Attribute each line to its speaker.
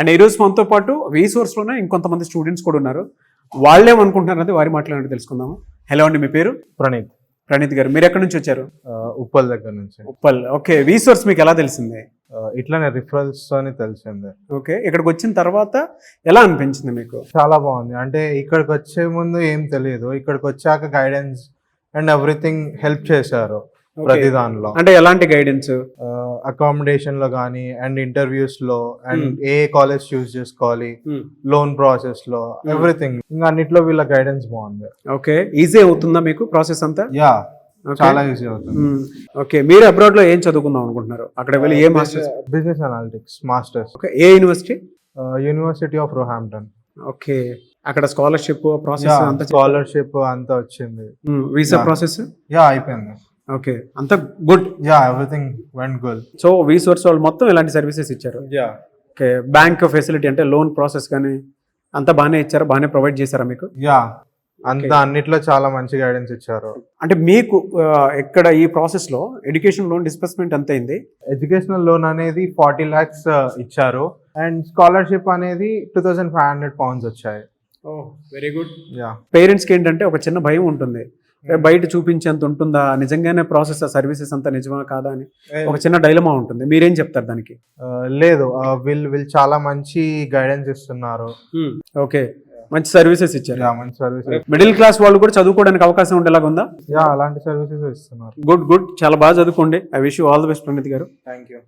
Speaker 1: And ఈరోజు మనతో పాటు రీసోర్స్లోనే ఇంకొంతమంది స్టూడెంట్స్ కూడా ఉన్నారు. వాళ్ళేమనుకుంటున్నారు అనేది వారి మాట్లాడి తెలుసుకుందాము. హలో అండి, మీ పేరు? ప్రణీత్ గారు, మీరు ఎక్కడి నుంచి వచ్చారు?
Speaker 2: ఉప్పల్ దగ్గర నుంచి.
Speaker 1: ఉప్పల్, ఓకే. రీసోర్స్ మీకు ఎలా తెలిసింది?
Speaker 2: ఇట్లానే రిఫరల్స్ అని తెలిసింది.
Speaker 1: ఓకే, ఇక్కడికి వచ్చిన తర్వాత ఎలా అనిపించింది మీకు?
Speaker 2: చాలా బాగుంది. అంటే ఇక్కడికి వచ్చే ముందు ఏం తెలియదు, ఇక్కడికి వచ్చాక గైడెన్స్ అండ్ ఎవ్రీథింగ్ హెల్ప్ చేశారు ప్రతి దానిలో.
Speaker 1: అంటే ఎలాంటి గైడెన్స్?
Speaker 2: అకామిడేషన్ లో కానీ అండ్ ఇంటర్వ్యూస్ లో అండ్ ఏ కాలేజ్ చూస్ చేసుకోవాలి, లోన్ ప్రాసెస్ లో ఎవ్రీథింగ్, ఇంకా అన్నిట్లో వీళ్ళ గైడెన్స్ బాగుంది.
Speaker 1: ఓకే, ఈజీ అవుతుందా మీకు ప్రాసెస్ అంతా?
Speaker 2: యా, చాలా ఈజీ అవుతుంది.
Speaker 1: ఓకే, మీరు అబ్రాడ్ లో ఏం చదువుకుందాం అనుకుంటున్నారు? అక్కడ వెళ్ళి ఏ masters?
Speaker 2: Business analytics masters.
Speaker 1: Okay, ఏ university?
Speaker 2: University of Roehampton.
Speaker 1: Okay, అక్కడ స్కాలర్షిప్ ప్రాసెస్ అంతా?
Speaker 2: స్కాలర్షిప్ అంతా వచ్చింది.
Speaker 1: Visa process?
Speaker 2: యా, అయిపోయింది.
Speaker 1: ఓకే, అంతా good.
Speaker 2: Yeah, everything went good.
Speaker 1: So వీసోర్స్ వాళ్ళు మొత్తం ఇలాంటి సర్వీసెస్ ఇచ్చారు.
Speaker 2: యా.
Speaker 1: ఓకే, బ్యాంక్ ఫెసిలిటీ అంటే లోన్ ప్రాసెస్ కానీ అంతా బాగానే ఇచ్చారా? బాగానే ప్రొవైడ్ చేశారా మీకు?
Speaker 2: యా, అంతా అన్నిట్లో చాలా మంచి గైడెన్స్ ఇచ్చారు.
Speaker 1: అంటే మీకు ఇక్కడ ఈ ప్రాసెస్ లో ఎడ్యుకేషన్ లోన్ డిస్బర్స్మెంట్ ఎంత అయింది?
Speaker 2: ఎడ్యుకేషనల్ లోన్ అనేది 40 lakhs ఇచ్చారు అండ్ స్కాలర్షిప్ అనేది 2500 pounds వచ్చాయి.
Speaker 1: Very good.
Speaker 2: యా.
Speaker 1: పేరెంట్స్ కి ఏంటంటే ఒక చిన్న భయం ఉంటుంది, బయట చూపించేంత ఉంటుందా, నిజంగానే ప్రాసెస్ సర్వీసెస్ అంతా నిజమా కాదా అని ఒక చిన్న డైలమా ఉంటుంది. మీరేం చెప్తారు దానికి?
Speaker 2: లేదు, వీళ్ళు చాలా మంచి గైడెన్స్ ఇస్తున్నారు.
Speaker 1: ఓకే, మంచి సర్వీసెస్ ఇచ్చారు.
Speaker 2: యా, మంచి సర్వీసెస్.
Speaker 1: మిడిల్ క్లాస్ వాళ్ళు కూడా చదువుకోవడానికి అవకాశం ఉండేలాగా ఉందా?
Speaker 2: యా, అలాంటి సర్వీసెస్ ఇస్తున్నారు.
Speaker 1: గుడ్ గుడ్, చాలా బాగా చదువుకోండి. I wish you all the best Praneeth గారు.
Speaker 2: Thank you.